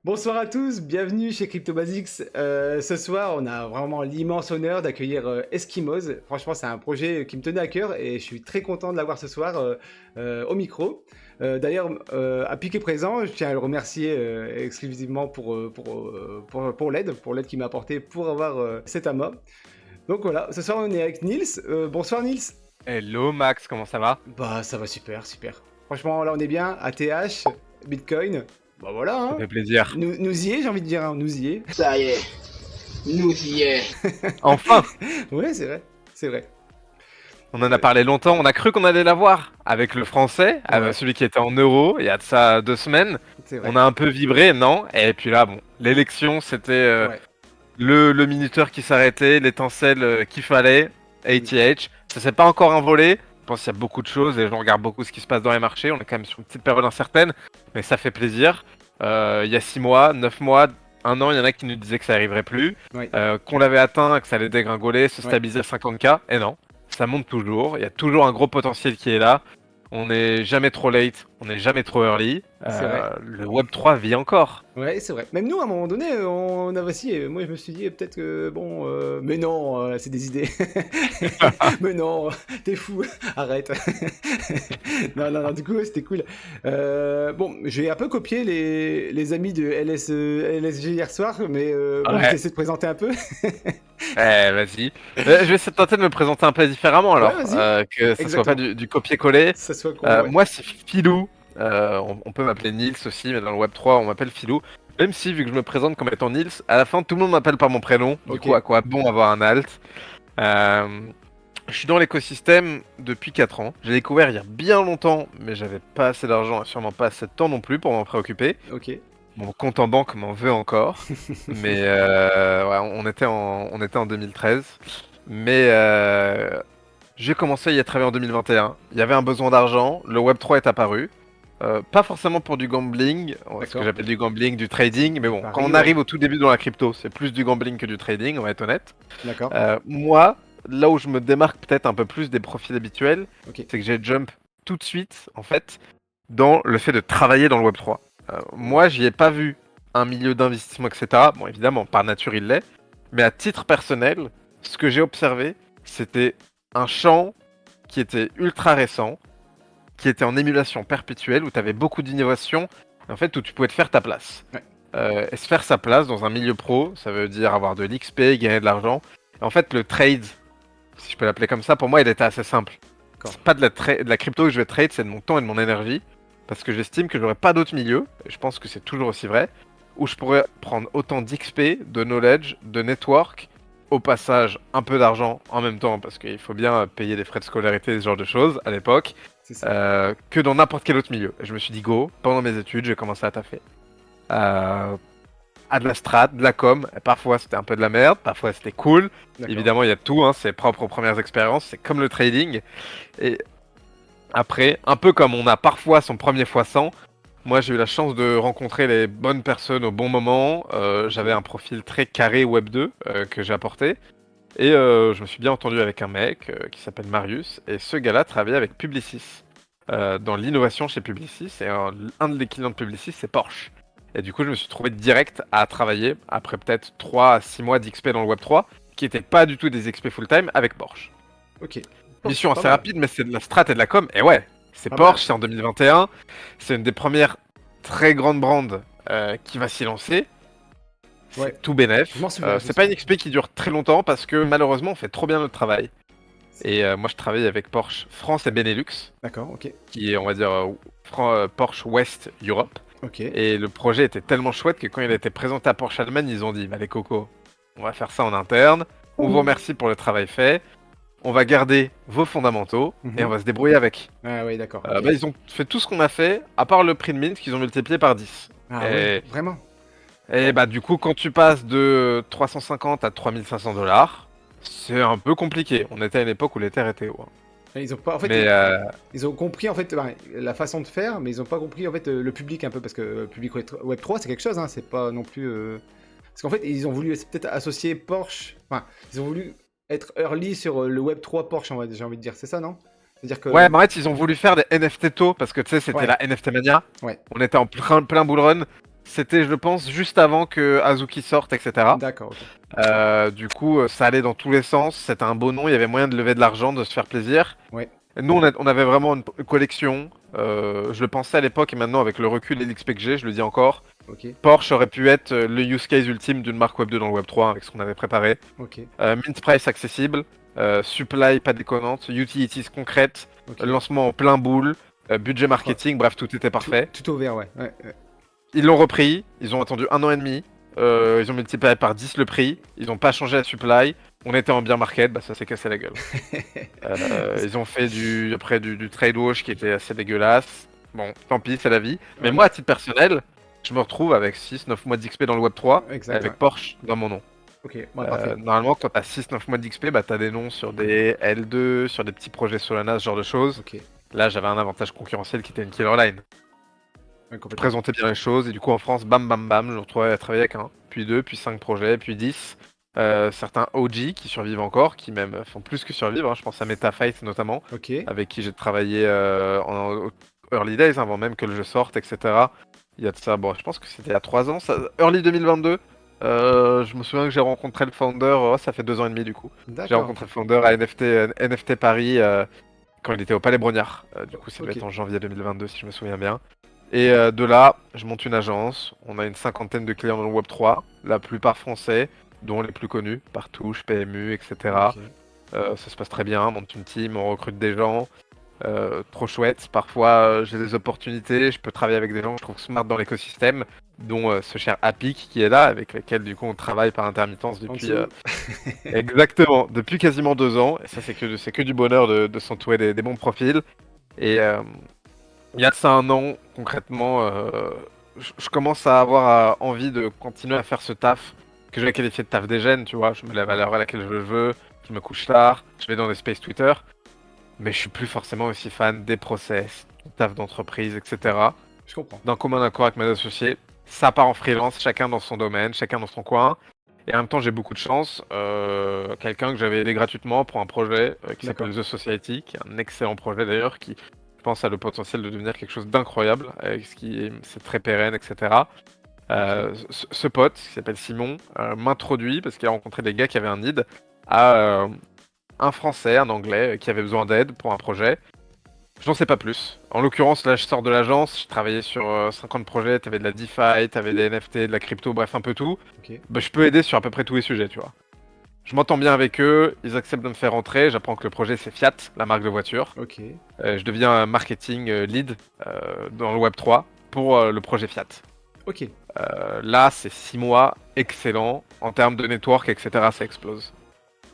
Bonsoir à tous, bienvenue chez CryptoBasics. Ce soir, on a vraiment l'immense honneur d'accueillir Eskimos. Franchement, c'est un projet qui me tenait à cœur et je suis très content de l'avoir ce soir au micro. D'ailleurs, à Piqué présent, je tiens à le remercier exclusivement pour l'aide qu'il m'a apporté pour avoir cet amas. Donc voilà, ce soir on est avec Nils. Bonsoir Nils. Hello Max, comment ça va? Bah ça va super, super. Franchement, là on est bien, ATH, Bitcoin. Bah voilà, Ça hein. fait plaisir. Nous y est, j'ai envie de dire, hein, nous y est. Ça y est, nous y est. Enfin, Ouais, c'est vrai, c'est vrai. on en a parlé longtemps, on a cru qu'on allait l'avoir avec le français, Ouais. celui qui était en euros, il y a de ça 2 semaines. C'est vrai. On a un peu vibré, non? Et puis là, bon, l'élection, c'était Ouais. le minuteur qui s'arrêtait, l'étincelle qu'il fallait, ATH. Ça s'est pas encore envolé. Je pense qu'il y a beaucoup de choses, les gens regardent beaucoup ce qui se passe dans les marchés. On est quand même sur une petite période incertaine, mais ça fait plaisir. Il y a 6 mois, 9 mois, un an, il y en a qui nous disaient que ça arriverait plus, Ouais. qu'on l'avait atteint, que ça allait dégringoler, se Ouais. stabiliser à 50K, et non, ça monte toujours. Il y a toujours un gros potentiel qui est là. On n'est jamais trop late, on n'est jamais trop early. C'est vrai. Le Web 3 vit encore. Ouais, c'est vrai. Même nous, à un moment donné, on a aussi. Moi, je me suis dit, peut-être que. Bon. Mais non, c'est des idées. Mais non, t'es fou. Arrête. Non, non, non, du coup, c'était cool. Bon, j'ai un peu copié les amis de LSG hier soir, mais bon, je vais Ouais. essayer de présenter un peu. Vas-y. Je vais essayer de tenter de me présenter un peu différemment alors, Ouais, vas-y. que ce soit pas Exactement. du copier-coller. Ça soit con, ouais. Moi, c'est Filou. On peut m'appeler Nils aussi, mais dans le Web 3, on m'appelle Filou. Même si, vu que je me présente comme étant Nils, à la fin, tout le monde m'appelle par mon prénom. Du Ok. coup, à quoi bon avoir un alt? Euh, je suis dans l'écosystème depuis 4 ans. J'ai découvert il y a bien longtemps, mais j'avais pas assez d'argent et sûrement pas assez de temps non plus pour m'en préoccuper. Ok. Mon compte en banque m'en veut encore. Mais ouais, on était en 2013. Mais j'ai commencé à y travailler en 2021. Il y avait un besoin d'argent, le Web3 est apparu. Pas forcément pour du gambling, ce que D'accord. j'appelle du gambling, du trading, mais bon, Paris, quand on ouais. arrive au tout début dans la crypto, c'est plus du gambling que du trading, on va être honnête. D'accord. Moi, là où je me démarque peut-être un peu plus des profils habituels, Ok. c'est que j'ai jump tout de suite, en fait, dans le fait de travailler dans le Web3. Moi, j'y ai pas vu un milieu d'investissement, etc. Bon, évidemment, par nature, il l'est. Mais à titre personnel, ce que j'ai observé, c'était un champ qui était ultra récent, qui était en émulation perpétuelle, où tu avais beaucoup d'innovation, et en fait, où tu pouvais te faire ta place. Ouais. Et se faire sa place dans un milieu pro, ça veut dire avoir de l'XP, gagner de l'argent. Et en fait, le trade, si je peux l'appeler comme ça, pour moi, il était assez simple. D'accord. C'est pas de la crypto que je vais trade, c'est de mon temps et de mon énergie. Parce que j'estime que j'aurais pas d'autre milieu, et je pense que c'est toujours aussi vrai, où je pourrais prendre autant d'XP, de knowledge, de network, au passage un peu d'argent en même temps, parce qu'il faut bien payer des frais de scolarité, ce genre de choses, à l'époque, C'est ça. que dans n'importe quel autre milieu. Et je me suis dit, go, pendant mes études, j'ai commencé à taffer. À de la strat, de la com, et parfois c'était un peu de la merde, parfois c'était cool. D'accord. Évidemment, il y a tout, hein, c'est propre aux premières expériences, c'est comme le trading. Et après, un peu comme on a parfois son premier x100, moi j'ai eu la chance de rencontrer les bonnes personnes au bon moment. J'avais un profil très carré Web 2 que j'ai apporté. Et je me suis bien entendu avec un mec qui s'appelle Marius. Et ce gars-là travaillait avec Publicis. Dans l'innovation chez Publicis. Et un des clients de Publicis, c'est Porsche. Et du coup, je me suis trouvé direct à travailler, après peut-être 3 à 6 mois d'XP dans le Web 3, qui n'étaient pas du tout des XP full-time, avec Porsche. Ok. Mission Pas assez mal. rapide, mais c'est de la strat et de la com. Et ouais, c'est Pas Porsche, mal. c'est en 2021. C'est une des premières très grandes brands qui va s'y lancer. C'est Ouais. tout bénef. Je m'en souviens, je m'en C'est pas une souviens. XP qui dure très longtemps parce que malheureusement on fait trop bien notre travail. Et moi je travaille avec Porsche France et Benelux, D'accord, ok. qui est on va dire Porsche West Europe. Ok. Et le projet était tellement chouette que quand il a été présenté à Porsche Allemagne, ils ont dit bah les cocos, on va faire ça en interne. On vous remercie pour le travail fait. On va garder vos fondamentaux et on va se débrouiller avec. Ah oui, d'accord. Ok. Bah, ils ont fait tout ce qu'on a fait, à part le prix de mint qu'ils ont multiplié par 10. Ah et, ouais, vraiment. et bah du coup, quand tu passes de 350 à 3500 dollars, c'est un peu compliqué. On était à une époque où les terres étaient hauts, hein. Et ils ont pas, en fait, Mais ils ont compris en fait la façon de faire, mais ils ont pas compris en fait le public un peu parce que le public Web 3 c'est quelque chose, hein, c'est pas non plus. Parce qu'en fait ils ont voulu peut-être associer Porsche, enfin ils ont voulu être early sur le Web 3 Porsche, j'ai envie de dire, c'est ça, non? C'est-à-dire que. ouais, mais en fait, ils ont voulu faire des NFT tôt parce que tu sais, c'était Ouais, la NFT mania. ouais, On était en plein bull run. C'était, je pense, juste avant que Azuki sorte, etc. D'accord, ok. Du coup, ça allait dans tous les sens. C'était un beau nom. Il y avait moyen de lever de l'argent, de se faire plaisir. Ouais. Et nous, on avait vraiment une collection. Je le pensais à l'époque et maintenant, avec le recul et l'XP que j'ai, je le dis encore. Ok, Porsche aurait pu être le use case ultime d'une marque Web 2 dans le Web 3 avec ce qu'on avait préparé. ok, Mint price accessible, supply pas déconnante, utilities concrètes, ok. lancement en plein boule, budget marketing, bref, tout était parfait. Tout ouvert, ouais. Ouais, ouais. Ils l'ont repris, ils ont attendu 1 an et demi, ils ont multiplié par 10 le prix, ils ont pas changé la supply, on était en beer market, bah ça s'est cassé la gueule. Ils ont fait après du trade wash qui était assez dégueulasse. Bon, tant pis, c'est la vie. Mais Ouais. moi, à titre personnel, je me retrouve avec 6-9 mois d'XP dans le Web 3, Exact, avec ouais. Porsche dans mon nom. Ok, ouais, parfait. Normalement, quand t'as 6-9 mois d'XP, bah t'as des noms sur des L2, sur des petits projets Solana, ce genre de choses. Ok, Là, j'avais un avantage concurrentiel qui était une killer line. ouais, Je complètement. présentais bien les choses, et du coup, en France, bam bam bam, je me retrouvais à travailler avec un, puis deux, puis 5 projets, puis 10. Certains OG qui survivent encore, qui même font plus que survivre, hein. Je pense à MetaFight notamment, Ok, avec qui j'ai travaillé en early days, avant même que le jeu sorte, etc. Il y a de ça, bon, je pense que c'était il y a 3 ans, early 2022. Je me souviens que j'ai rencontré le founder, ça fait 2 ans et demi du coup. J'ai d'accord. rencontré le founder à NFT Paris quand il était au Palais Brognard. Du coup, ça devait Ok. être en janvier 2022 si je me souviens bien. Et de là, je monte une agence. On a une cinquantaine de clients dans le Web3, la plupart français, dont les plus connus, Partouche, PMU, etc. Ok. Ça se passe très bien, on monte une team, on recrute des gens. Trop chouette. Parfois, j'ai des opportunités, je peux travailler avec des gens que je trouve smart dans l'écosystème, dont ce cher Apic qui est là, avec lequel du coup on travaille par intermittence En depuis dessous. exactement, depuis quasiment 2 ans. Et ça, c'est que du bonheur de s'entourer des bons profils. Et il y a de ça un an, concrètement, je commence à avoir envie de continuer à faire ce taf que je vais qualifier de taf des gènes, tu vois. Je me lève à l'heure à laquelle je le veux, je me couche tard, je vais dans des spaces Twitter. Mais je suis plus forcément aussi fan des process, du taf d'entreprise, etc. Je comprends. D'un commun accord avec mes associés, ça part en freelance, chacun dans son domaine, chacun dans son coin. Et en même temps, j'ai beaucoup de chance. Quelqu'un que j'avais aidé gratuitement pour un projet qui D'accord. s'appelle The Society, qui est un excellent projet d'ailleurs, qui, je pense, a le potentiel de devenir quelque chose d'incroyable, avec c'est très pérenne, etc. Ce pote, qui s'appelle Simon, m'introduit, parce qu'il a rencontré des gars qui avaient un need, à un Français, un Anglais, qui avait besoin d'aide pour un projet. Je n'en sais pas plus. En l'occurrence, là, je sors de l'agence, je travaillais sur 50 projets, t'avais de la DeFi, t'avais des NFT, de la crypto, bref, un peu tout. Ok. Bah, je peux aider sur à peu près tous les sujets, tu vois. Je m'entends bien avec eux, ils acceptent de me faire rentrer, j'apprends que le projet c'est Fiat, la marque de voiture. Ok. Je deviens un marketing lead dans le Web3 pour le projet Fiat. Ok. Là, c'est 6 mois excellents en termes de network, etc. Ça explose.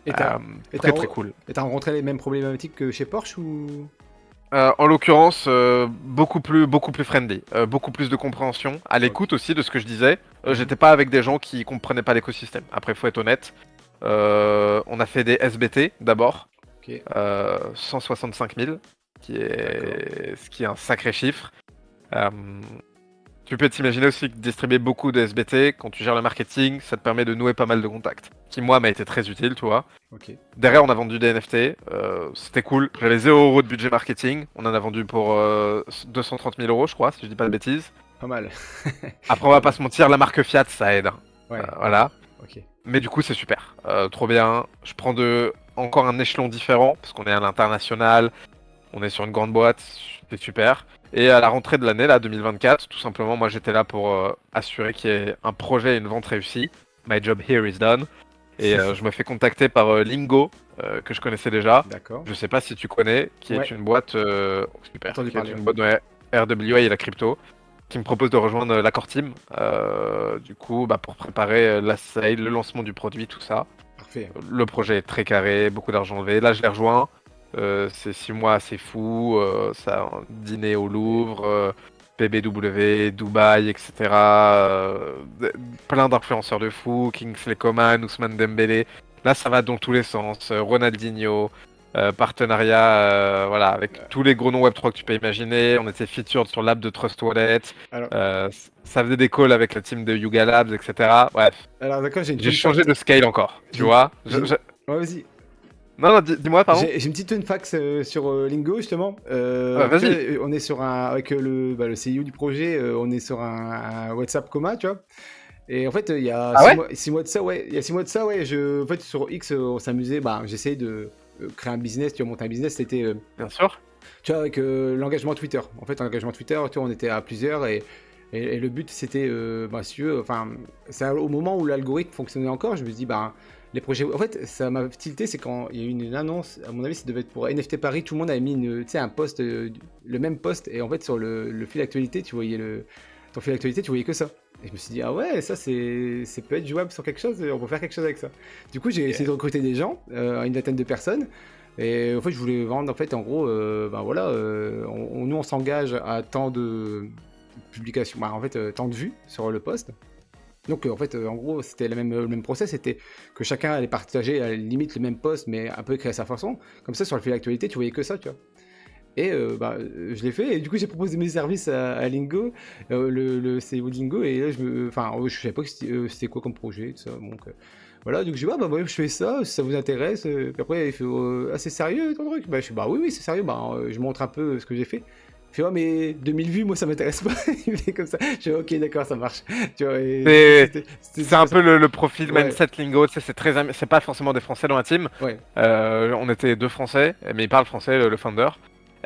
Et t'as Très très cool. et t'as rencontré les mêmes problématiques que chez Porsche ou... En l'occurrence, beaucoup plus friendly, beaucoup plus de compréhension, à l'écoute aussi de ce que je disais. J'étais pas avec des gens qui comprenaient pas l'écosystème. Après, faut être honnête. On a fait des SBT d'abord, Ok. 165 000, ce qui est un sacré chiffre. Euh, Tu peux t'imaginer aussi que distribuer beaucoup de SBT, quand tu gères le marketing, ça te permet de nouer pas mal de contacts. Qui, moi, m'a été très utile, tu vois. Ok. Derrière, on a vendu des NFT, c'était cool. J'avais 0 € de budget marketing, on en a vendu pour 230 000 €, je crois, si je dis pas de bêtises. Pas mal. Après, on va pas se mentir, la marque Fiat, ça aide, hein. Ouais. Voilà. Ok. Mais du coup, c'est super. Trop bien. Je prends encore un échelon différent, parce qu'on est à l'international, on est sur une grande boîte, c'est super. Et à la rentrée de l'année, là, 2024, tout simplement, moi j'étais là pour assurer qu'il y ait un projet et une vente réussie. My job here is done. Et je me fais contacter par Lingo, que je connaissais déjà. D'accord. Je sais pas si tu connais, qui Ouais. est une boîte super, Entendu qui est parler, une ouais. boîte de RWA et la crypto, qui me propose de rejoindre la core team. Du coup, bah, pour préparer la sale, le lancement du produit, tout ça. Parfait. Le projet est très carré, beaucoup d'argent levé. Là, je l'ai rejoint. C'est 6 mois assez fou. Ça, un dîner au Louvre, PBW, Dubaï, etc. Plein d'influenceurs de fou. Kingsley Coman, Ousmane Dembélé. Là, ça va dans tous les sens. Ronaldinho. Partenariat voilà, avec tous les gros noms Web3 que tu peux imaginer. On était featured sur l'app de Trust Wallet. Alors, Ça faisait des calls avec la team de Yuga Labs, etc. Bref, d'accord, j'ai une j'ai fun changé fact. de scale encore, tu J'ai une- vois. j'ai une- Ouais, vas-y. Non, non, dis-moi, pardon. J'ai une petite fun fact sur Lingo justement. Ah bah, Tu vas-y. vois, on est sur avec le CEO du projet, on est sur un WhatsApp commun, tu vois. Et en fait, il y a Ah ouais? 6 mois de ça, ouais, il y a 6 mois de ça, ouais, en fait, sur X, on s'amusait, bah, j'essayais de créer un business, tu vois, monter un business, c'était, Bien sûr. tu vois, avec l'engagement Twitter. En fait, l'engagement Twitter, tu vois, on était à plusieurs et le but, c'était, bah, si tu veux, enfin, c'est au moment où l'algorithme fonctionnait encore, je me dis, bah, les projets. En fait, ça m'a tilté, c'est quand il y a eu une annonce, à mon avis, ça devait être pour NFT Paris, tout le monde avait mis tu sais, un post, le même post, et en fait, sur le fil d'actualité, tu voyais ton fil d'actualité, tu voyais que ça. Et je me suis dit, ah ouais, ça, c'est peut être jouable sur quelque chose, on peut faire quelque chose avec ça. Du coup, j'ai essayé de recruter des gens, une vingtaine de personnes. Et en fait, je voulais vendre, en fait, en gros, ben voilà, nous, on s'engage à tant de publications, bah, en fait, tant de vues sur le post. Donc, en fait, en gros, c'était le même process, c'était que chacun allait partager à la limite le même post, mais un peu créer à sa façon. Comme ça, sur le fil d'actualité, tu voyais que ça, tu vois. Et bah, je l'ai fait, et du coup, j'ai proposé mes services à Lingo, le CEO de Lingo, et là, enfin, je savais pas que c'était quoi comme projet, tout ça. Donc, voilà, donc je dis, ah, bah, ouais, je fais ça, si ça vous intéresse. Puis après, il fait, ah, c'est sérieux ton truc? Bah, je suis, bah, oui, oui, c'est sérieux, bah, je montre un peu ce que j'ai fait. Il fait, ouais, mais 2000 vues, moi, ça m'intéresse pas. Il fait comme ça. Je dis, ok, d'accord, ça marche. Tu vois, et du coup, C'est c'était c'est un super peu sympa. le profil Ouais, mindset lingo, tu sais, c'est pas forcément des Français dans la team. ouais. On était deux Français, mais il parle français, le founder.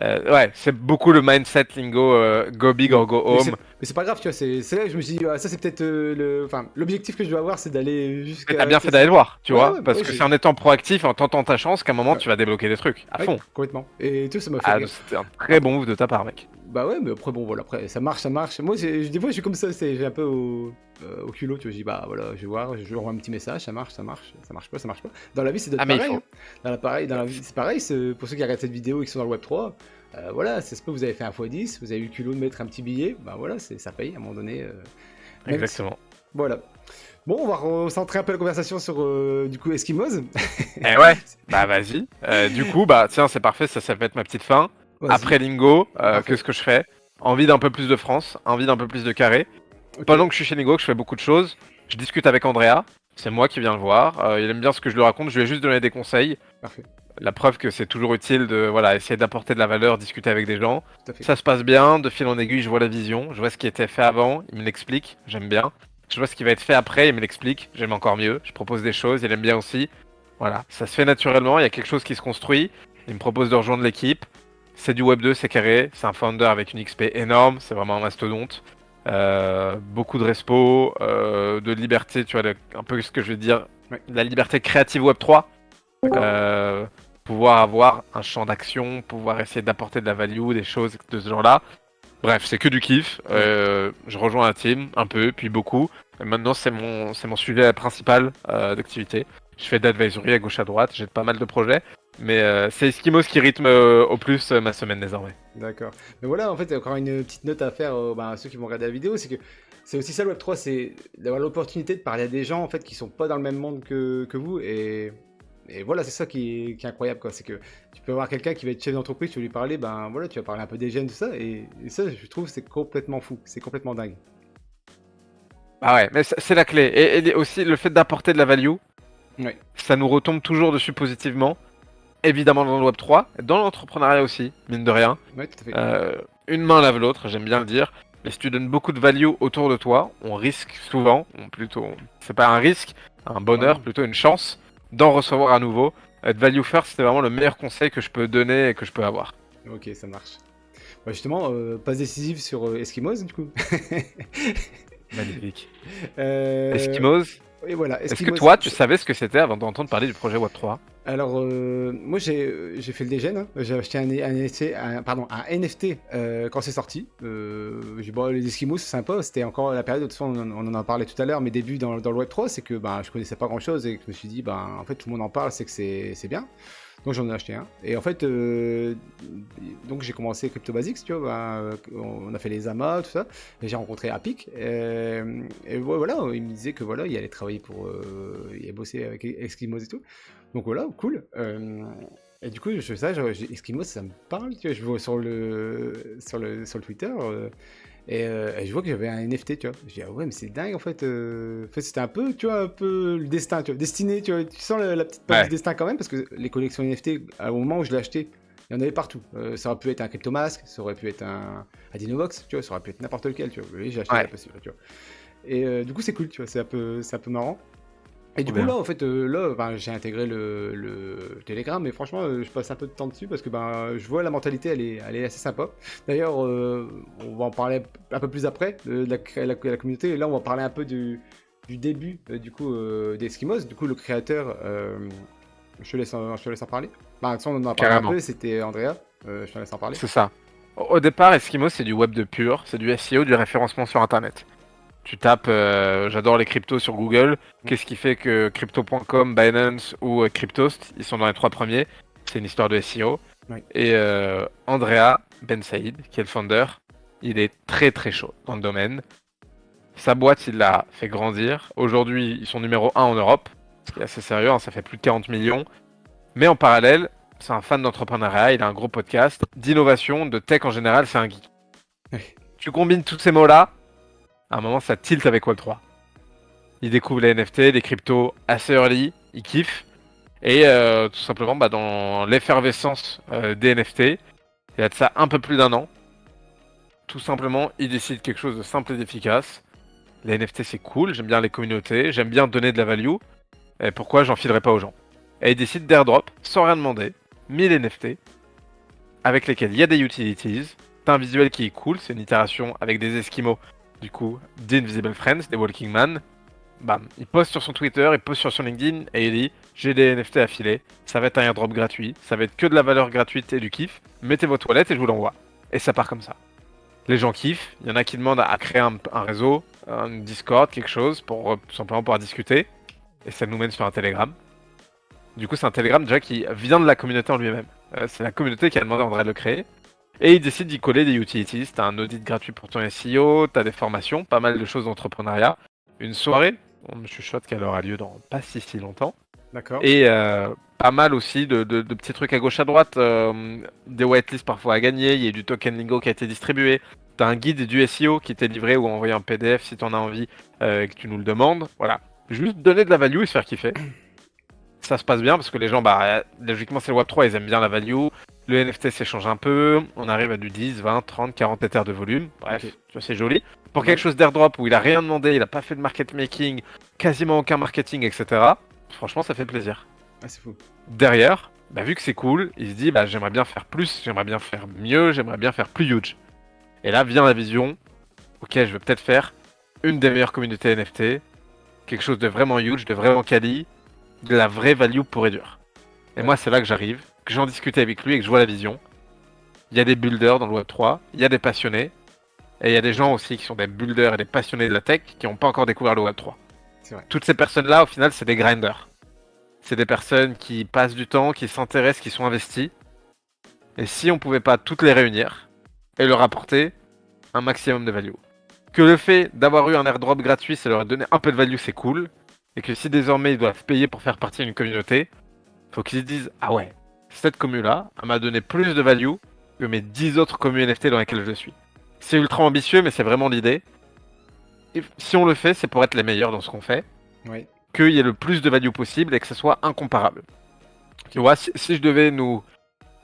Ouais, c'est beaucoup le mindset lingo, go big or go home. Mais c'est pas grave, tu vois, c'est là que je me suis dit, ah, ça c'est peut-être enfin, l'objectif que je dois avoir, c'est d'aller Mais t'as jusqu'à bien fait d'aller le voir, tu Ouais, vois, ouais, bah parce ouais, que c'est en étant proactif, en tentant ta chance, qu'à un moment ouais, tu vas débloquer des trucs, à ouais, fond. complètement. Et tout, ça m'a fait Ah, rire. c'était un très Après, bon move de ta part, mec. bah ouais, mais après, bon, voilà, après, ça marche, ça marche. Moi, des fois, je suis comme ça, j'ai un peu au culot, tu vois, je dis, bah voilà, je vais voir, je envoie un petit message, ça marche pas, ça marche pas. Dans la vie, c'est Ah, d'autres mais il pareil, faut. hein. Dans la vie, c'est pareil, pour ceux qui regardent cette vidéo et qui sont dans le Web3, voilà, c'est ce que vous avez fait un x10, vous avez eu le culot de mettre un petit billet, bah voilà, ça paye à un moment donné. Même si... Exactement. Voilà. Bon, on va recentrer un peu la conversation sur, du coup, Eskimos. Eh ouais, bah vas-y. Du coup, bah tiens, c'est parfait, ça va être ma petite fin. Vas-y, Après Lingo, parfait. qu'est-ce que je fais? Envie d'un peu plus de France, envie d'un peu plus de carré. Ok, Pendant que je suis chez Lingo, que je fais beaucoup de choses, je discute avec Andrea. C'est moi qui viens le voir. Il aime bien ce que je lui raconte. Je lui ai juste donné des conseils. parfait, La preuve que c'est toujours utile de voilà essayer d'apporter de la valeur, discuter avec des gens. tout à fait. Ça se passe bien. De fil en aiguille, je vois la vision. Je vois ce qui était fait avant. Il me l'explique. J'aime bien. Je vois ce qui va être fait après. Il me l'explique. J'aime encore mieux. Je propose des choses. Il aime bien aussi. Voilà, ça se fait naturellement. Il y a quelque chose qui se construit. Il me propose de rejoindre l'équipe. C'est du Web 2, c'est carré. C'est un founder avec une XP énorme. C'est vraiment un mastodonte. Beaucoup de respo, de liberté, tu vois, un peu ce que je veux dire, Ouais. la liberté créative Web 3, euh, pouvoir avoir un champ d'action, pouvoir essayer d'apporter de la value, des choses de ce genre-là. Bref, c'est que du kiff. Ouais. Je rejoins la team, un peu, puis beaucoup. Et maintenant, c'est mon sujet principal d'activité. Je fais de l'advisory à gauche à droite, j'ai pas mal de projets. Mais c'est Eskimos qui rythme au plus ma semaine désormais. D'accord. Mais voilà, en fait, encore une petite note à faire à ceux qui vont regarder la vidéo, c'est que c'est aussi ça le Web3, c'est d'avoir l'opportunité de parler à des gens en fait qui sont pas dans le même monde que vous. Et voilà, c'est ça qui est incroyable, quoi. C'est que tu peux avoir quelqu'un qui va être chef d'entreprise, tu vas lui parler, ben voilà, tu vas parler un peu des jeunes, tout ça. Et ça, je trouve, c'est complètement fou, c'est complètement dingue. Ah ouais, mais c'est la clé. Et aussi, le fait d'apporter de la value, Ouais, ça nous retombe toujours dessus positivement. Évidemment dans le Web 3, dans l'entrepreneuriat aussi, mine de rien. ouais, tout à fait. Euh, une main lave l'autre, j'aime bien le dire. Mais si tu donnes beaucoup de value autour de toi, on risque souvent, c'est pas un risque, un Ouais, bonheur, non. plutôt une chance d'en recevoir à nouveau. Être value first, c'est vraiment le meilleur conseil que je peux donner et que je peux avoir. Ok, ça marche. Bah, justement, passe décisive sur Eskimos, du coup. Magnifique. Euh, Eskimos, et voilà, est-ce que Eskimos. toi, tu savais ce que c'était avant d'entendre parler du projet Web 3? Alors, moi j'ai fait le dégène, hein. J'ai acheté un NFT, un NFT quand c'est sorti. J'ai dit, bon, les Eskimos c'est sympa, c'était encore la période, de toute façon on en a parlé tout à l'heure, mes débuts dans le Web3, c'est que ben, je connaissais pas grand chose et que je me suis dit, ben, en fait tout le monde en parle, c'est que c'est bien. Donc j'en ai acheté un. Et en fait, donc j'ai commencé Crypto Basics, tu vois, ben, on a fait les amas, tout ça, et j'ai rencontré Apic, et voilà, il me disait que voilà, il allait travailler il allait bosser avec Eskimos et tout. Donc voilà, cool. Et du coup, Eskimos, ça me parle, tu vois, je vois sur le Twitter. Et je vois que j'avais un NFT, tu vois. Je dis, ah ouais, mais c'est dingue, en fait. En fait, c'était un peu, tu vois, un peu le destin, tu vois. Destiné, tu vois. Tu sens la petite patte Ouais. du destin quand même, parce que les collections NFT, au moment où je l'ai acheté, il y en avait partout. Ça aurait pu être un CryptoMask, ça aurait pu être un Dinovox, tu vois, ça aurait pu être n'importe lequel, tu vois. Oui, j'ai acheté Ouais. la possible, tu vois. Et du coup, c'est cool, tu vois, c'est un peu marrant. Et du Trop coup, bien. là, en fait, ben, j'ai intégré le Telegram, mais franchement, je passe un peu de temps dessus parce que ben, je vois la mentalité, elle est assez sympa. D'ailleurs, on va en parler un peu plus après, de la communauté. Et là, on va parler un peu du début, du coup, d'Eskimos. Du coup, le créateur, je te laisse en parler. Bah, de toute façon, on en a parlé un Carrément. peu, c'était Andrea. Je te laisse en parler. C'est ça. Au départ, Eskimo, c'est du web de pur, c'est du SEO, du référencement sur Internet. Tu tapes j'adore les cryptos sur Google. Qu'est-ce qui fait que crypto.com, Binance ou Cryptost, ils sont dans les 3 premiers? C'est une histoire de SEO. Oui. Et Andrea Ben Saïd, qui est le founder, il est très très chaud dans le domaine. Sa boîte, il l'a fait grandir. Aujourd'hui, ils sont numéro 1 en Europe, ce qui est assez sérieux, hein, ça fait plus de 40 millions. Mais en parallèle, c'est un fan d'entrepreneuriat, il a un gros podcast, d'innovation, de tech en général, c'est un geek. Oui. Tu combines tous ces mots-là, à un moment, ça tilt avec Web3. Il découvre les NFT, les cryptos assez early, il kiffe. Et tout simplement, bah, dans l'effervescence des NFT, il y a de ça un peu plus d'un an, tout simplement, il décide quelque chose de simple et d'efficace. Les NFT, c'est cool, j'aime bien les communautés, j'aime bien donner de la value. Et pourquoi j'en filerais pas aux gens? Et il décide d'airdrop, sans rien demander, 1000 NFT, avec lesquels il y a des utilities. T'as un visuel qui est cool, c'est une itération avec des esquimaux, du coup, d'Invisible Friends, des Walking Man. Bam, il poste sur son Twitter, il poste sur son LinkedIn et il dit j'ai des NFT à filer, ça va être un airdrop gratuit, ça va être que de la valeur gratuite et du kiff, mettez vos toilettes et je vous l'envoie. Et ça part comme ça. Les gens kiffent, il y en a qui demandent à créer un réseau, un Discord, quelque chose, pour tout simplement pouvoir discuter. Et ça nous mène sur un Telegram. Du coup, c'est un Telegram déjà qui vient de la communauté en lui-même. C'est la communauté qui a demandé à André de le créer. Et il décide d'y coller des utilities. T'as un audit gratuit pour ton SEO, t'as des formations, pas mal de choses d'entrepreneuriat. Une soirée, on me chuchote qu'elle aura lieu dans pas si longtemps. D'accord. Et pas mal aussi de petits trucs à gauche à droite, des whitelists parfois à gagner, il y a du token lingo qui a été distribué, t'as un guide du SEO qui t'est livré ou envoyé en PDF si t'en as envie et que tu nous le demandes. Voilà. Juste donner de la value et se faire kiffer. Ça se passe bien parce que les gens, bah, logiquement c'est le Web3, ils aiment bien la value. Le NFT s'échange un peu, on arrive à du 10, 20, 30, 40 Ethers de volume. Bref, Ok. tu vois, c'est joli. Pour Ouais. quelque chose d'airdrop où il a rien demandé, il a pas fait de market making, quasiment aucun marketing, etc. Franchement, ça fait plaisir. Ah, c'est fou. Derrière, bah, vu que c'est cool, il se dit bah, j'aimerais bien faire plus, j'aimerais bien faire mieux, j'aimerais bien faire plus huge. Et là vient la vision, ok, je vais peut-être faire une des meilleures communautés NFT, quelque chose de vraiment huge, de vraiment quali, de la vraie value pour et dur. Et moi, c'est là que j'arrive, que j'en discute avec lui et que je vois la vision. Il y a des builders dans le Web3, il y a des passionnés, et il y a des gens aussi qui sont des builders et des passionnés de la tech qui n'ont pas encore découvert le Web3. C'est vrai. Toutes ces personnes-là, au final, c'est des grinders. C'est des personnes qui passent du temps, qui s'intéressent, qui sont investies. Et si on pouvait pas toutes les réunir et leur apporter un maximum de value. Que le fait d'avoir eu un airdrop gratuit, ça leur a donné un peu de value, c'est cool. Et que si désormais ils doivent payer pour faire partie d'une communauté, faut qu'ils se disent ah ouais, cette commu-là, elle m'a donné plus de value que mes 10 autres communes NFT dans lesquelles je suis. C'est ultra ambitieux, mais c'est vraiment l'idée. Et si on le fait, c'est pour être les meilleurs dans ce qu'on fait. Oui. Qu'il y ait le plus de value possible et que ce soit incomparable. Tu vois, si je devais nous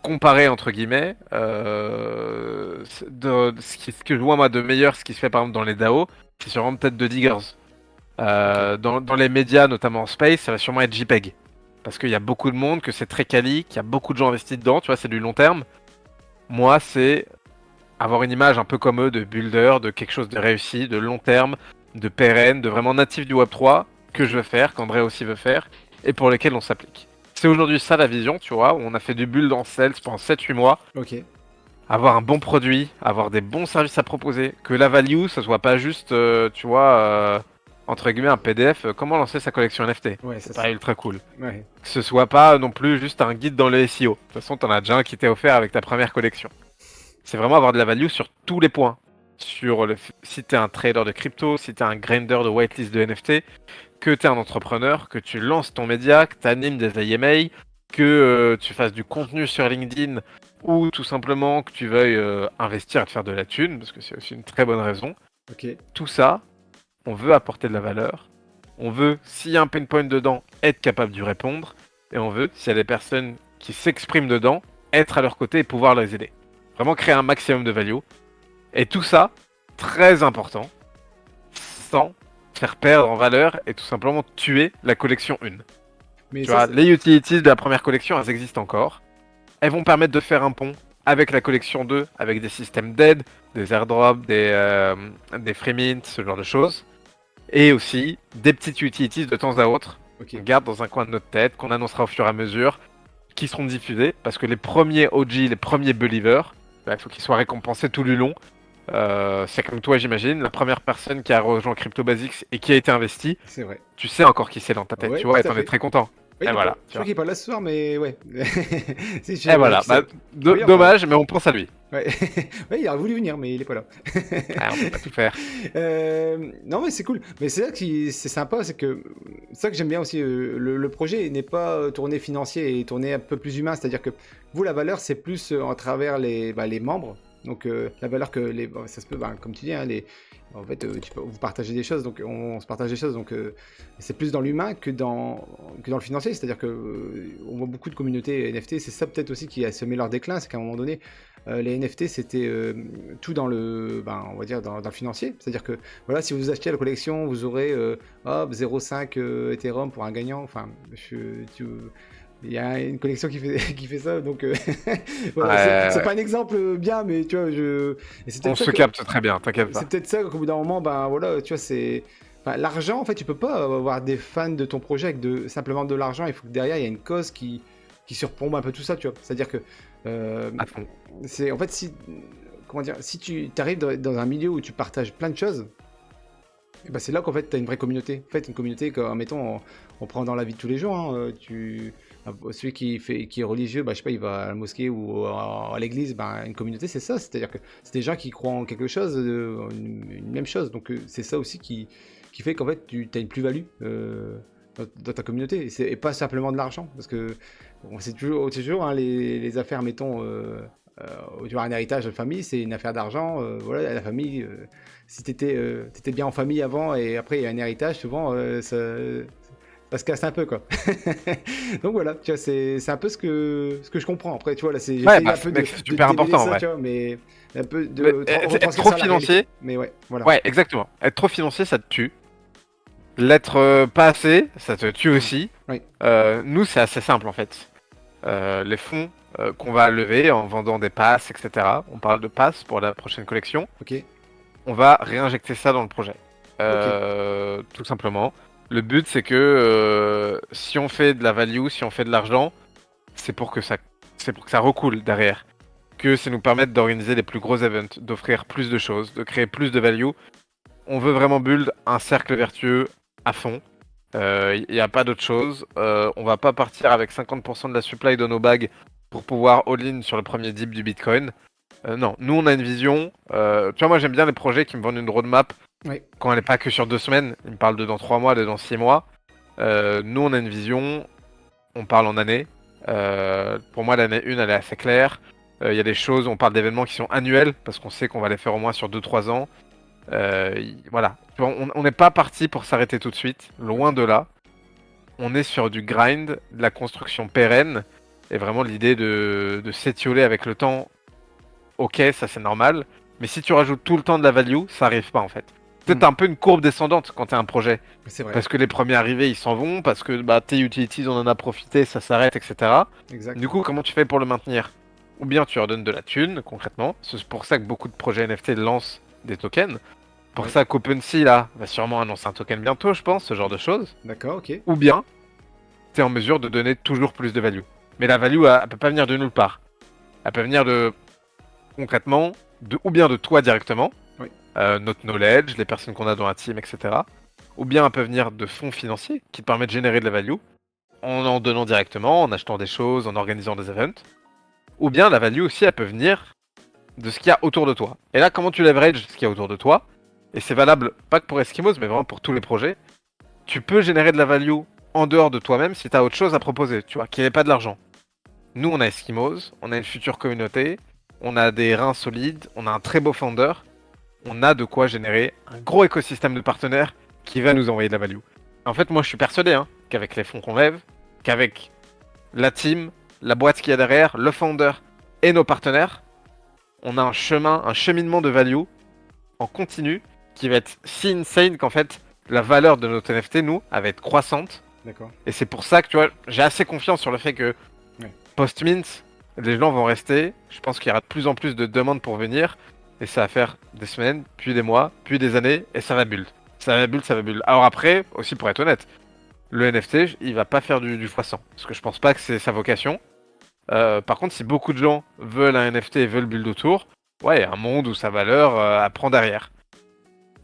comparer entre guillemets ce que je vois moi de meilleur, ce qui se fait par exemple dans les DAO, c'est sûrement peut-être de Diggers. Dans les médias, notamment en Space, ça va sûrement être JPEG. Parce qu'il y a beaucoup de monde, que c'est très quali, qu'il y a beaucoup de gens investis dedans, tu vois, c'est du long terme. Moi, c'est avoir une image un peu comme eux de builder, de quelque chose de réussi, de long terme, de pérenne, de vraiment natif du Web3, que je veux faire, qu'André aussi veut faire, et pour lesquels on s'applique. C'est aujourd'hui ça la vision, tu vois, où on a fait du build en sales pendant 7-8 mois, Ok. avoir un bon produit, avoir des bons services à proposer, que la value, ça soit pas juste, tu vois, entre guillemets, un PDF, comment lancer sa collection NFT. Ouais, C'est ça pas ultra cool. Ouais. Que ce soit pas non plus juste un guide dans le SEO. De toute façon, t'en as déjà un qui t'est offert avec ta première collection. C'est vraiment avoir de la value sur tous les points. Sur si t'es un trader de crypto, si t'es un grinder de whitelist de NFT, que t'es un entrepreneur, que tu lances ton média, que t'animes des IMA, que tu fasses du contenu sur LinkedIn ou tout simplement que tu veuilles investir et te faire de la thune, parce que c'est aussi une très bonne raison. Ok. Tout ça, on veut apporter de la valeur. On veut, s'il y a un pain point dedans, être capable d'y répondre. Et on veut, s'il y a des personnes qui s'expriment dedans, être à leur côté et pouvoir les aider. Vraiment créer un maximum de value. Et tout ça, très important, sans faire perdre en valeur et tout simplement tuer la collection 1. Mais Tu ça, vois, les utilities de la première collection, elles existent encore. Elles vont permettre de faire un pont avec la collection 2, avec des systèmes d'aide, des airdrops, des free mints, ce genre de choses. Et aussi des petites utilities de temps à autre ok. qu'on garde dans un coin de notre tête, qu'on annoncera au fur et à mesure, qui seront diffusés, parce que les premiers OG, les premiers believers, il faut qu'ils soient récompensés tout du long. C'est comme toi, j'imagine, la première personne qui a rejoint CryptoBasics et qui a été investie, C'est vrai. tu sais encore qui c'est dans ta tête, Ouais, tu vois, et tout à t'en es fait. très content. Oui, Et il est voilà. pas- je crois qu'il est pas là ce soir, mais ouais. Si, Et voilà, je sais. Oui, enfin, dommage, mais on pense à lui. ouais. Ouais, il aurait voulu venir, mais il est pas là. Ah, on peut pas tout faire. Non, mais c'est cool. Mais c'est ça qui c'est sympa, c'est que c'est ça que j'aime bien aussi. Le projet n'est pas tourné financier et tourné un peu plus humain. C'est-à-dire que vous, la valeur, c'est plus en travers les membres. Donc la valeur que ça se peut, comme tu dis, hein, en fait, vous partagez des choses, donc on se partage des choses. Donc c'est plus dans l'humain que dans le financier. C'est-à-dire que on voit beaucoup de communautés NFT. C'est ça peut-être aussi qui a semé leur déclin, c'est qu'à un moment donné. Les NFT, c'était tout dans on va dire dans le financier. C'est-à-dire que voilà, si vous achetez la collection, vous aurez 0,5 Ethereum pour un gagnant. Enfin, il y a une collection qui fait, qui fait ça, donc voilà, c'est Ouais, pas un exemple bien, mais tu vois, et c'est on peut-être ça se capte très bien, t'inquiète pas. c'est peut-être ça qu'au bout d'un moment, voilà, tu vois, l'argent, en fait, tu peux pas avoir des fans de ton projet avec simplement de l'argent. Il faut que derrière, il y ait une cause qui surplombe un peu tout ça, tu vois. C'est-à-dire que euh, À fond. c'est en fait comment dire, si tu arrives dans un milieu où tu partages plein de choses, et ben c'est là qu'en fait tu as une vraie communauté. En fait, une communauté comme mettons on prend dans la vie de tous les jours, hein, celui qui est religieux, je sais pas, il va à la mosquée ou à l'église, une communauté c'est ça, c'est-à-dire que c'est des gens qui croient en quelque chose, une même chose. Donc c'est ça aussi qui fait qu'en fait tu as une plus-value dans ta communauté et pas simplement de l'argent parce que bon, c'est toujours hein, les affaires mettons tu vois, un héritage de famille, c'est une affaire d'argent. Voilà, la famille, si t'étais bien en famille avant et après il y a un héritage, souvent ça se casse un peu quoi. Donc voilà, tu vois, c'est un peu ce que je comprends. Après, tu vois, là, Ouais, j'essaye un peu mec, c'est de super démêler important, ça, ouais. tu vois, mais un peu Mais, de être retranscrire trop ça à la réalité. financier, Mais ouais, voilà. ouais, exactement. Être trop financier, ça te tue. L'être pas assez, ça te tue aussi. Oui, Nous, c'est assez simple en fait. Les fonds qu'on va lever en vendant des passes, etc. On parle de passes pour la prochaine collection. ok, On va réinjecter ça dans le projet. ok. Tout simplement. Le but, c'est que si on fait de la value, si on fait de l'argent, c'est pour que ça recoule derrière. Que ça nous permette d'organiser les plus gros events, d'offrir plus de choses, de créer plus de value. On veut vraiment build un cercle vertueux à fond. Il n'y a pas d'autre chose. On va pas partir avec 50% de la supply de nos bags pour pouvoir all-in sur le premier dip du Bitcoin. Non, nous on a une vision. Tu vois, moi j'aime bien les projets qui me vendent une roadmap Oui, quand elle n'est pas que sur 2 semaines. Ils me parlent de dans 3 mois, de dans 6 mois. Nous on a une vision, on parle en année. Pour moi l'année 1 elle est assez claire. Il y a des choses, on parle d'événements qui sont annuels parce qu'on sait qu'on va les faire au moins sur 2-3 ans. Voilà, tu vois, on n'est pas parti pour s'arrêter tout de suite, loin de là. On est sur du grind, de la construction pérenne, et vraiment l'idée de s'étioler avec le temps. Ok, ça c'est normal, mais si tu rajoutes tout le temps de la value, ça arrive pas en fait. C'est un peu une courbe descendante quand t'es un projet, c'est vrai. parce que les premiers arrivés ils s'en vont, parce que tes utilities on en a profité, ça s'arrête, etc. Exact. Du coup, comment tu fais pour le maintenir? Ou bien tu leur donnes de la thune, concrètement. C'est pour ça que beaucoup de projets NFT lancent des tokens. Pour Ouais. ça qu'OpenSea, là, va sûrement annoncer un token bientôt, je pense, ce genre de choses. D'accord, ok. Ou bien, tu es en mesure de donner toujours plus de value. Mais la value, elle peut pas venir de nulle part. Elle peut venir de, concrètement, ou bien de toi directement, Oui. notre knowledge, les personnes qu'on a dans la team, etc. Ou bien elle peut venir de fonds financiers qui te permettent de générer de la value en donnant directement, en achetant des choses, en organisant des events. Ou bien la value aussi, elle peut venir de ce qu'il y a autour de toi. Et là, comment tu leverages ce qu'il y a autour de toi? Et c'est valable pas que pour Eskimos, mais vraiment pour tous les projets. Tu peux générer de la value en dehors de toi-même si tu as autre chose à proposer, tu vois, qui n'est pas de l'argent. Nous, on a Eskimos, on a une future communauté, on a des reins solides, on a un très beau founder, on a de quoi générer un gros écosystème de partenaires qui va nous envoyer de la value. En fait, moi, je suis persuadé qu'avec les fonds qu'on lève, qu'avec la team, la boîte qu'il y a derrière, le founder et nos partenaires, on a un cheminement de value en continu qui va être si insane qu'en fait, la valeur de notre NFT, nous, elle va être croissante. D'accord. Et c'est pour ça que, tu vois, j'ai assez confiance sur le fait que post-mint, les gens vont rester. Je pense qu'il y aura de plus en plus de demandes pour venir. Et ça va faire des semaines, puis des mois, puis des années, et ça va build. Ça va build, ça va build. Alors après, aussi pour être honnête, le NFT, il va pas faire du x100. Parce que je pense pas que c'est sa vocation. Par contre, si beaucoup de gens veulent un NFT et veulent build autour, ouais, il y a un monde où sa valeur prend derrière.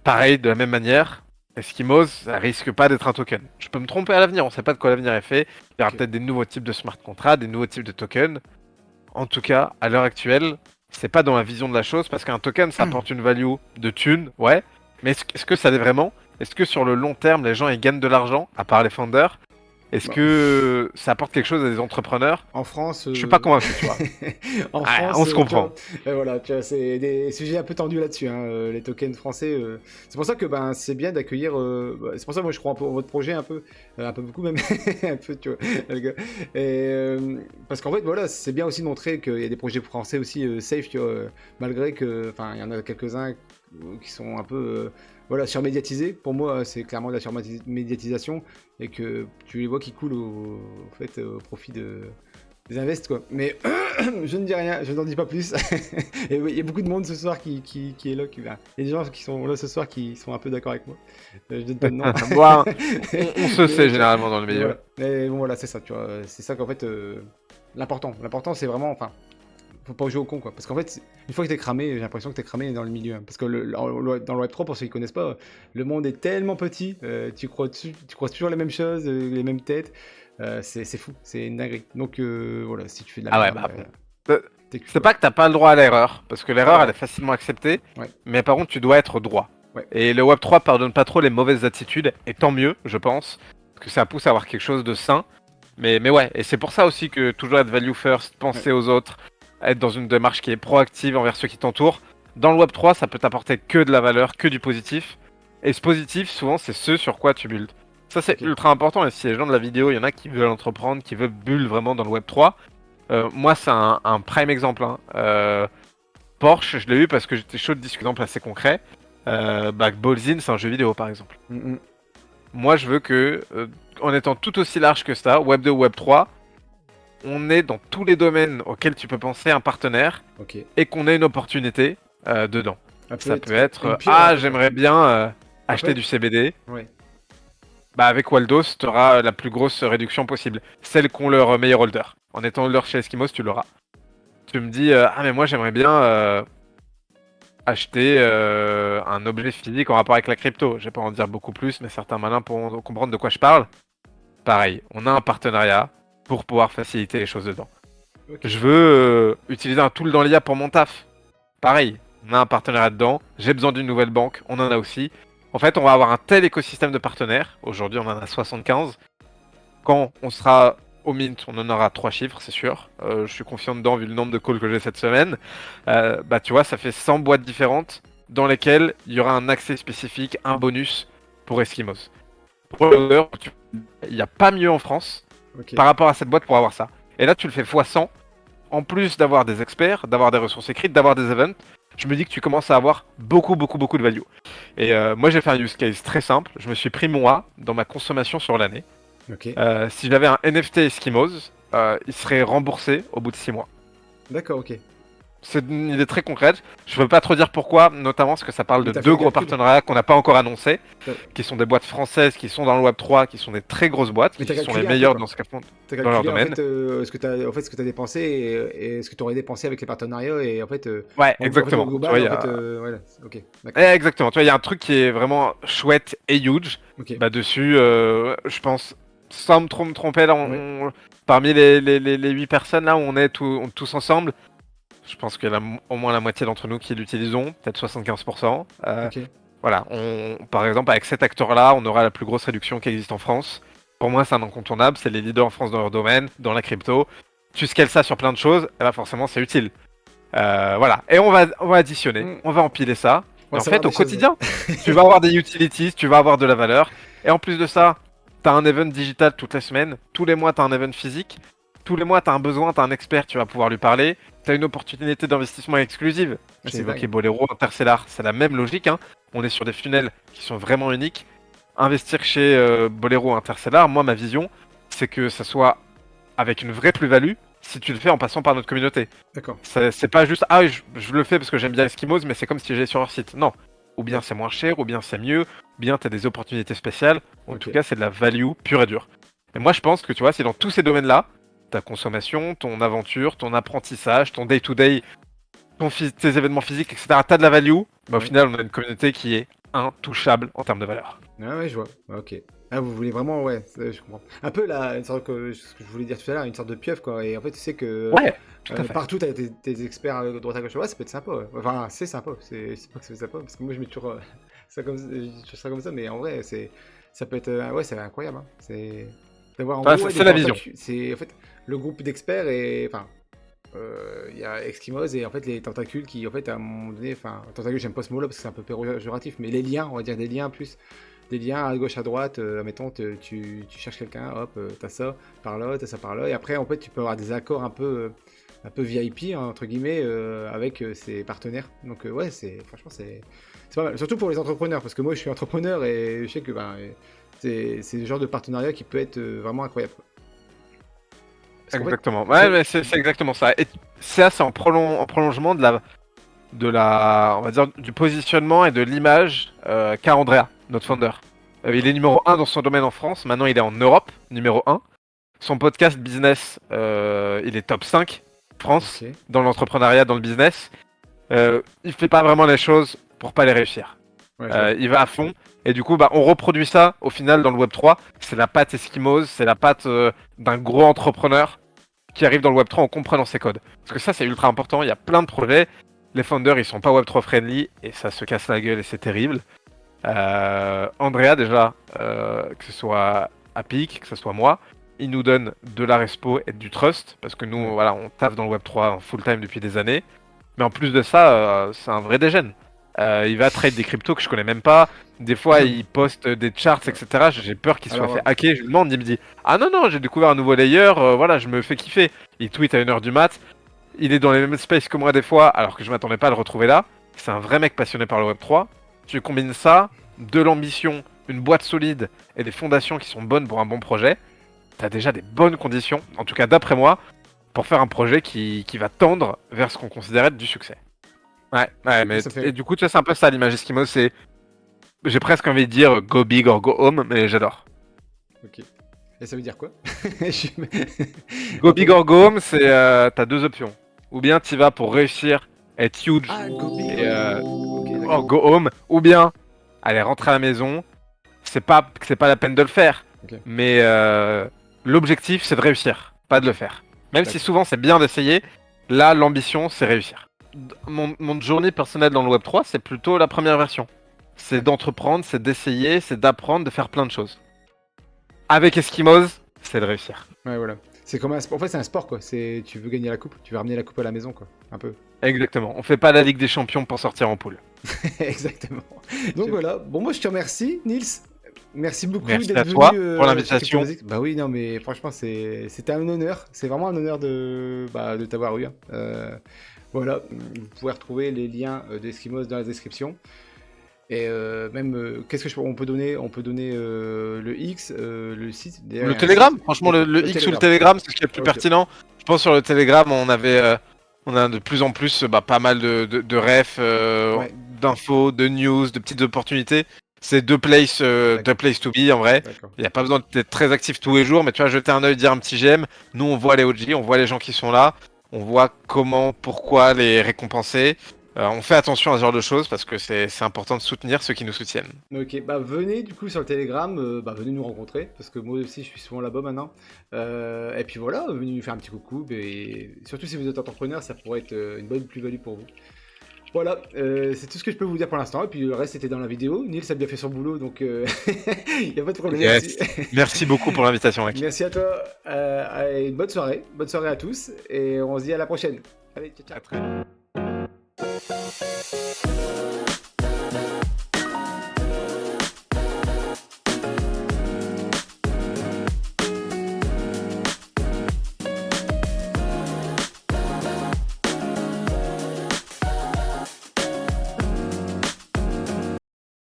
Pareil, de la même manière, Eskimos, ça risque pas d'être un token. Je peux me tromper à l'avenir, on sait pas de quoi l'avenir est fait. Il y aura peut-être des nouveaux types de smart contracts, des nouveaux types de tokens. En tout cas, à l'heure actuelle, c'est pas dans la vision de la chose, parce qu'un token, ça apporte une value de thune, ouais. Mais est-ce que ça l'est vraiment? Est-ce que sur le long terme, les gens ils gagnent de l'argent, à part les founders? Est-ce que ça apporte quelque chose à des entrepreneurs? En France, Je suis pas convaincu, tu vois. en Ah, France, on se comprend. voilà, tu vois, c'est des sujets un peu tendus là-dessus, les tokens français. C'est pour ça que c'est bien d'accueillir. C'est pour ça que moi je crois un peu en votre projet un peu beaucoup même, un peu, tu vois, le gars. Et, parce qu'en fait, voilà, c'est bien aussi de montrer qu'il y a des projets français aussi safe, tu vois, malgré que, enfin, il y en a quelques-uns qui sont un peu voilà, surmédiatisés. Pour moi, c'est clairement de la surmédiatisation et que tu les vois qui coulent au profit des invests, quoi. Mais je ne dis rien, je n'en dis pas plus. Et oui, il y a beaucoup de monde ce soir qui est là. Il y a des gens qui sont là ce soir qui sont un peu d'accord avec moi. Je donne pas de nom. Bon, on se sait généralement dans le milieu. Voilà. Mais bon, voilà, c'est ça, tu vois. C'est ça qu'en fait, l'important, c'est vraiment, enfin, faut pas jouer au con, quoi. Parce qu'en fait, une fois que t'es cramé, j'ai l'impression que t'es cramé dans le milieu, hein. Parce que dans le Web3, pour ceux qui connaissent pas, le monde est tellement petit, tu crois toujours les mêmes choses, les mêmes têtes. C'est fou, c'est une dinguerie. Donc voilà, si tu fais de la Ah ouais, merde, t'es c'est pas que t'as pas le droit à l'erreur, parce que l'erreur Ouais. elle est facilement acceptée, Ouais. mais par contre tu dois être droit. Ouais. Et le Web3 pardonne pas trop les mauvaises attitudes, et tant mieux, je pense, parce que ça pousse à avoir quelque chose de sain. Mais ouais, et c'est pour ça aussi que toujours être value first, penser aux autres, être dans une démarche qui est proactive envers ceux qui t'entourent. Dans le Web3, ça peut t'apporter que de la valeur, que du positif. Et ce positif, souvent, c'est ce sur quoi tu builds. Ça, c'est Ok. ultra important. Et si les gens de la vidéo, il y en a qui veulent entreprendre, qui veulent build vraiment dans le Web3, moi, c'est un prime exemple. Porsche, je l'ai eu parce que j'étais chaud de discuter d'exemple assez concret. Ballzine, c'est un jeu vidéo, par exemple. Mm, Moi, je veux que, en étant tout aussi large que ça, Web 2, Web 3, on ait dans tous les domaines auxquels tu peux penser un partenaire ok. et qu'on ait une opportunité dedans. Ça peut une être pierre à j'aimerais bien acheter Après- du CBD. Ouais. Bah, avec Waldos, tu auras la plus grosse réduction possible. Celle qu'ont leurs meilleurs holders. En étant holder chez Eskimos, tu l'auras. Tu me dis, mais moi j'aimerais bien acheter un objet physique en rapport avec la crypto. Je vais pas en dire beaucoup plus, mais certains malins pourront comprendre de quoi je parle. Pareil, on a un partenariat pour pouvoir faciliter les choses dedans. Ok. Je veux utiliser un tool dans l'IA pour mon taf. Pareil, on a un partenariat dedans. J'ai besoin d'une nouvelle banque, on en a aussi. En fait, on va avoir un tel écosystème de partenaires. Aujourd'hui, on en a 75. Quand on sera au mint, on en aura 3 chiffres, c'est sûr. Je suis confiant dedans vu le nombre de calls que j'ai cette semaine. Tu vois, ça fait 100 boîtes différentes dans lesquelles il y aura un accès spécifique, un bonus pour Eskimos. Pour le il n'y a pas mieux en France Ok. par rapport à cette boîte pour avoir ça. Et là, tu le fais x100. En plus d'avoir des experts, d'avoir des ressources écrites, d'avoir des events, je me dis que tu commences à avoir beaucoup de value. Et moi, j'ai fait un use case très simple. Je me suis pris mon A dans ma consommation sur l'année. Ok. Si j'avais un NFT Eskimos, il serait remboursé au bout de 6 mois. D'accord, ok. C'est une idée très concrète. Je ne peux pas trop dire pourquoi, notamment parce que ça parle Mais de t'as fait 2 le gros calcul. partenariats qu'on n'a pas encore annoncés, Ouais. qui sont des boîtes françaises, qui sont dans le Web3, qui sont des très grosses boîtes, Mais qui t'as sont calculé les un peu, meilleures quoi. dans ce qu'elles font. T'as Dans leur calculé domaine. ce que t'as dépensé et ce que t'aurais dépensé avec les partenariats et en fait. Ouais, En exactement. fait, au global, Tu vois, il y en a- fait, voilà. Ok. D'accord. Exactement. Tu vois, il y a un truc qui est vraiment chouette et huge. Ok. Dessus, je pense, sans me tromper, là, parmi les 8 personnes, là, où on est tous ensemble, je pense qu'il y en a au moins la moitié d'entre nous qui l'utilisons, peut-être 75%. Ok. Voilà, par exemple, avec cet acteur-là, on aura la plus grosse réduction qui existe en France. Pour moi, c'est un incontournable, c'est les leaders en France dans leur domaine, dans la crypto. tu scales ça sur plein de choses, et bah forcément c'est utile. Voilà, et on va additionner, on va empiler ça. On Et va en savoir fait, au des choses. quotidien, tu vas avoir des utilities, tu vas avoir de la valeur. Et en plus de ça, tu as un event digital toutes les semaines. Tous les mois, tu as un event physique. Tous les mois, tu as un besoin, tu as un expert, tu vas pouvoir lui parler. Tu as une opportunité d'investissement exclusive. Ah, J'ai c'est évoqué dingue. Bolero, Interstellar, c'est la même logique. Hein. On est sur des funnels qui sont vraiment uniques. Investir chez Bolero, Interstellar, moi, ma vision, c'est que ça soit avec une vraie plus-value si tu le fais en passant par notre communauté. D'accord. C'est pas juste, ah, je le fais parce que j'aime bien Eskimos, mais c'est comme si j'allais sur leur site. Non. Ou bien c'est moins cher, ou bien c'est mieux, ou bien t'as des opportunités spéciales. En Ok. tout cas, c'est de la value pure et dure. Et moi, je pense que tu vois, c'est dans tous ces domaines-là, ta consommation, ton aventure, ton apprentissage, ton day-to-day, tes événements physiques, etc., t'as de la value, mais au Ouais. final, on a une communauté qui est intouchable en termes de valeur. Ah ouais, je vois. Ah, ok. Ah, vous voulez vraiment, ouais, je comprends. Un peu là, une sorte ce que je voulais dire tout à l'heure, une sorte de pieuvre, quoi. Et en fait, tu sais que Ouais, tout à fait. partout, t'as tes experts droite à gauche. Ouais, ça peut être sympa, ouais. Enfin, c'est sympa. C'est pas que c'est sympa, parce que moi, je mets toujours ça comme, je dis toujours ça comme ça, mais en vrai, ça peut être, ouais, c'est incroyable. Hein. C'est d'avoir en Ouais, gros c'est ouais, c'est la vision. C'est en fait le groupe d'experts et enfin. Il y a Eskimos et en fait les tentacules qui en fait à un moment donné, enfin tentacules j'aime pas ce mot là parce que c'est un peu péjoratif, mais les liens, on va dire des liens plus, des liens à gauche à droite, admettons tu cherches quelqu'un, hop, t'as ça par là, t'as ça par là, et après en fait tu peux avoir des accords un peu VIP hein, entre guillemets avec ses partenaires. Donc ouais franchement c'est pas mal, surtout pour les entrepreneurs parce que moi je suis entrepreneur et je sais que ben, c'est le genre de partenariat qui peut être vraiment incroyable. Parce qu'en fait, Exactement. Ouais, mais c'est exactement ça. Et ça, c'est en prolongement on va dire, du positionnement et de l'image qu'a Andrea, notre founder. Il est numéro un dans son domaine en France. Maintenant, il est en Europe, numéro un. Son podcast business, il est top 5 France ok, dans l'entrepreneuriat, dans le business. Il fait pas vraiment les choses pour pas les réussir. ouais je vois. Il va à fond. Et du coup, bah, on reproduit ça au final dans le Web 3. C'est la patte Eskimos, c'est la patte d'un gros entrepreneur qui arrive dans le Web 3 en comprenant ses codes. Parce que ça, c'est ultra important. Il y a plein de projets. Les founders, ils sont pas Web 3 friendly et ça se casse la gueule et c'est terrible. Andrea, déjà, que ce soit Apic, que ce soit moi, il nous donne de la respo et du trust parce que nous, Ouais. voilà, on taffe dans le Web 3 en full time depuis des années. Mais en plus de ça, c'est un vrai dégène. Il va trade des cryptos que je connais même pas. Des fois, il poste des charts, etc. J'ai peur qu'il soit Alors, fait hacker. Je lui demande, il me dit ah non, non, j'ai découvert un nouveau layer, voilà, je me fais kiffer. Il tweet à 1h du mat. Il est dans les mêmes spaces que moi des fois, alors que je m'attendais pas à le retrouver là. C'est un vrai mec passionné par le Web3. Tu combines ça, de l'ambition, une boîte solide et des fondations qui sont bonnes pour un bon projet. T'as déjà des bonnes conditions, en tout cas d'après moi, pour faire un projet qui va tendre vers ce qu'on considère être du succès. Ouais, mais ça et fait. du coup, tu vois, c'est un peu ça l'image Eskimo, c'est. J'ai presque envie de dire go big or go home, mais j'adore. Ok. Et ça veut dire quoi? Je suis- Go big or go home, c'est. T'as deux options. Ou bien tu vas pour réussir, être huge, Ah, go big, et ok, or d'accord. go home, ou bien aller rentrer à la maison. C'est pas la peine de le faire, Ok, mais l'objectif c'est de réussir, pas de le ok, faire. Même si d'accord. souvent c'est bien d'essayer, là l'ambition c'est réussir. Mon journée personnelle dans le Web 3, c'est plutôt la première version. C'est d'entreprendre, c'est d'essayer, c'est d'apprendre, de faire plein de choses. Avec Eskimos, c'est de réussir. Ouais, voilà. C'est comme un sport. En fait, c'est un sport, quoi. C'est, tu veux gagner la coupe, tu veux ramener la coupe à la maison, quoi. Un peu. Exactement. On fait pas la Ligue des Champions pour sortir en poule. Exactement. Donc voilà. Bon, moi, je te remercie, Nils. Merci beaucoup Merci d'être à venu toi pour chez l'invitation. CryptoBasics. Bah oui, non, mais franchement, c'était un honneur. C'est vraiment un honneur de t'avoir eu. Hein. Voilà. Vous pouvez retrouver les liens d'Eskimos dans la description. Et même, on peut donner? On peut donner le X, le site. D'ailleurs, il Le y a un site. Telegram, franchement, le X ou le Telegram. Telegram, c'est ce qui est le plus Ok. pertinent. Je pense sur le Telegram, on a de plus en plus pas mal de refs, Ouais, d'infos, de news, de petites opportunités. C'est deux places to be en vrai. d'accord. Il n'y a pas besoin d'être très actif tous les jours, mais tu vas jeter un œil, dire un petit j'aime. Nous, on voit les OG, on voit les gens qui sont là, on voit comment, pourquoi les récompenser. On fait attention à ce genre de choses parce que c'est important de soutenir ceux qui nous soutiennent. Ok, bah venez du coup sur le Telegram, bah venez nous rencontrer, parce que moi aussi je suis souvent là-bas maintenant. Et puis voilà, venez nous faire un petit coucou, et surtout si vous êtes entrepreneur, ça pourrait être une bonne plus-value pour vous. Voilà, c'est tout ce que je peux vous dire pour l'instant. Et puis le reste était dans la vidéo. Nils a bien fait son boulot, donc il n'y a pas de problème. Yes. Merci beaucoup pour l'invitation, mec. Merci à toi. Et bonne soirée. Bonne soirée à tous. Et on se dit à la prochaine. Allez, ciao, ciao. À très vite.